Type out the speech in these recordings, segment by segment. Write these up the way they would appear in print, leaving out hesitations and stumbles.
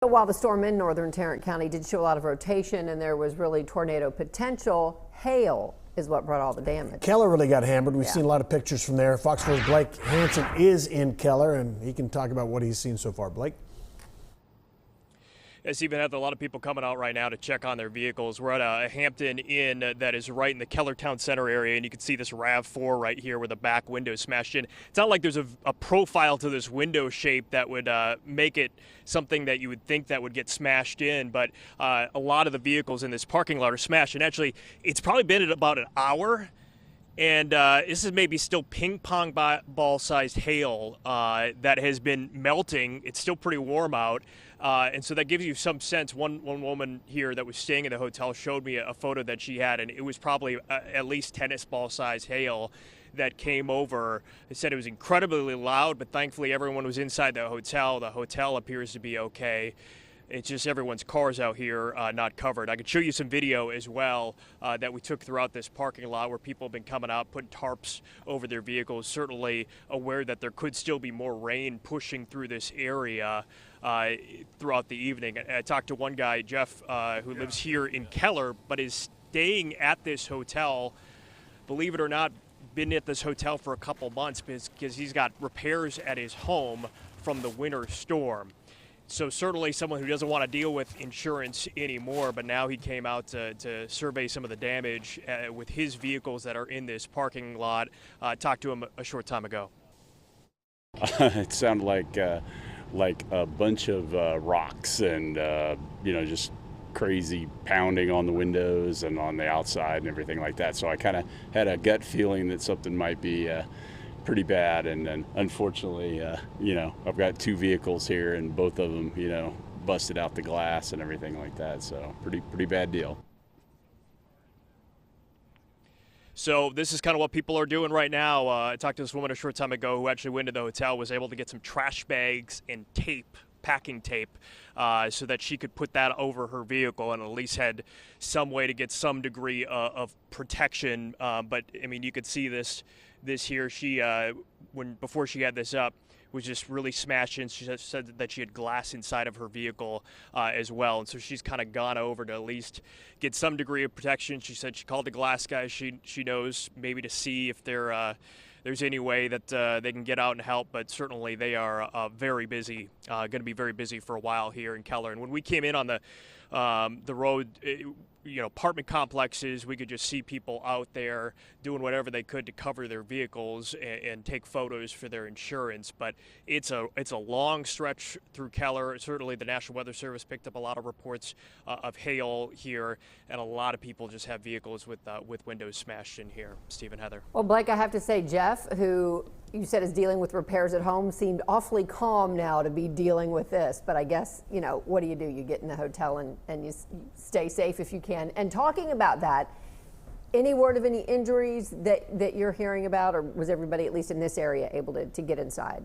While the storm in northern Tarrant County did show a lot of rotation and there was really tornado potential, hail is what brought all the damage. Keller really got hammered. We've seen a lot of pictures from there. Fox 4's Blake Hansen is in Keller, and he can talk about what he's seen so far. Blake? Yes, even have a lot of people coming out right now to check on their vehicles. We're at a Hampton Inn that is right in the Keller Town Center area, and you can see this RAV4 right here with the back window smashed in. It's not like there's a profile to this window shape that would make it something that you would think that would get smashed in, but a lot of the vehicles in this parking lot are smashed, and actually it's probably been at about an hour. And this is maybe still ping pong ball sized hail that has been melting. It's still pretty warm out. And so that gives you some sense. One woman here that was staying in the hotel showed me a photo that she had, and it was probably at least tennis ball sized hail that came over. They said it was incredibly loud, but thankfully everyone was inside the hotel. The hotel appears to be okay. It's just everyone's cars out here not covered. I could show you some video as well that we took throughout this parking lot where people have been coming out, putting tarps over their vehicles, certainly aware that there could still be more rain pushing through this area throughout the evening. I talked to one guy, Jeff, who lives here in Keller, but is staying at this hotel, believe it or not, been at this hotel for a couple months because he's got repairs at his home from the winter storm. So certainly someone who doesn't want to deal with insurance anymore, but now he came out to survey some of the damage with his vehicles that are in this parking lot. Talked to him a short time ago. It sounded like a bunch of rocks and just crazy pounding on the windows and on the outside and everything like that. So I kind of had a gut feeling that something might be pretty bad, and then unfortunately I've got two vehicles here and both of them busted out the glass and everything like that, so pretty bad deal. So this is kind of what people are doing right now. I talked to this woman a short time ago who actually went to the hotel, was able to get some trash bags and tape, packing tape, so that she could put that over her vehicle and at least had some way to get some degree of protection. But I mean, you could see this here. She before she had this up, was just really smashed in. She said that she had glass inside of her vehicle as well, and so she's kind of gone over to at least get some degree of protection. She said she called the glass guys she knows, maybe to see if there's any way that they can get out and help, but certainly they are very busy, going to be very busy for a while here in Keller. And when we came in on the road, apartment complexes, we could just see people out there doing whatever they could to cover their vehicles and take photos for their insurance. But it's a long stretch through Keller. Certainly the National Weather Service picked up a lot of reports of hail here, and a lot of people just have vehicles with windows smashed in here. Steve and Heather. Well, Blake, I have to say, Jeff, who you said is dealing with repairs at home, seemed awfully calm now to be dealing with this. But I guess, what do? You get in the hotel and you stay safe if you can. And talking about that, any word of any injuries that you're hearing about, or was everybody, at least in this area, able to get inside?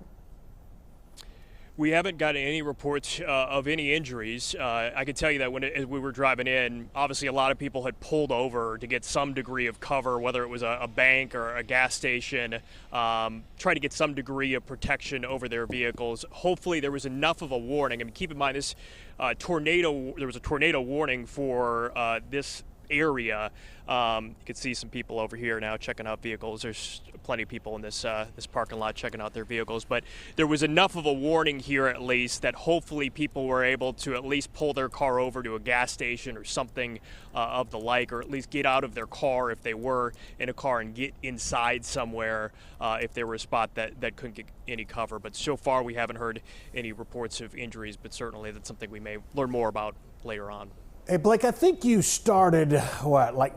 We haven't gotten any reports of any injuries. I can tell you that as we were driving in, obviously a lot of people had pulled over to get some degree of cover, whether it was a bank or a gas station, try to get some degree of protection over their vehicles. Hopefully there was enough of a warning. I mean, keep in mind there was a tornado warning for this area. You can see some people over here now checking out vehicles. There's plenty of people in this parking lot checking out their vehicles, but there was enough of a warning here at least that hopefully people were able to at least pull their car over to a gas station or something of the like, or at least get out of their car if they were in a car and get inside somewhere if there were a spot that couldn't get any cover. But so far we haven't heard any reports of injuries, but certainly that's something we may learn more about later on. Hey, Blake, I think you started, like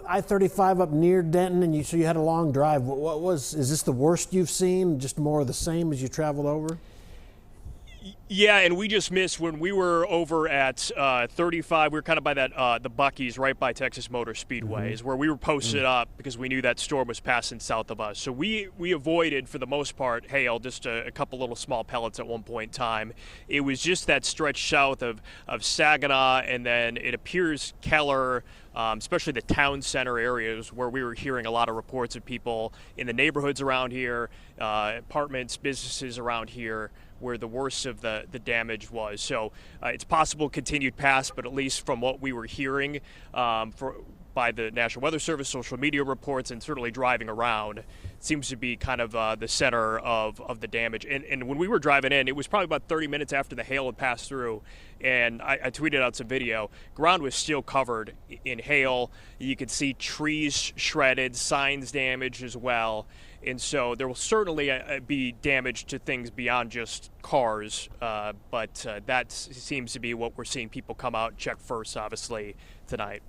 I-35 up near Denton, and so you had a long drive. Is this the worst you've seen, just more of the same as you traveled over? Yeah, and we just missed when we were over at 35. We were kind of by that the Buc-ee's, right by Texas Motor Speedway, is where we were posted up because we knew that storm was passing south of us. So we avoided, for the most part, hail, just a couple little small pellets at one point in time. It was just that stretch south of Saginaw, and then it appears Keller, especially the town center areas where we were hearing a lot of reports of people in the neighborhoods around here, apartments, businesses around here where the worst of the damage was. So it's possible continued past, but at least from what we were hearing by the National Weather Service, social media reports, and certainly driving around, it seems to be kind of the center of the damage. And when we were driving in, it was probably about 30 minutes after the hail had passed through, and I tweeted out some video. Ground was still covered in hail. You could see trees shredded, signs damaged as well. And so there will certainly be damage to things beyond just cars, but that seems to be what we're seeing people come out and check first, obviously, tonight.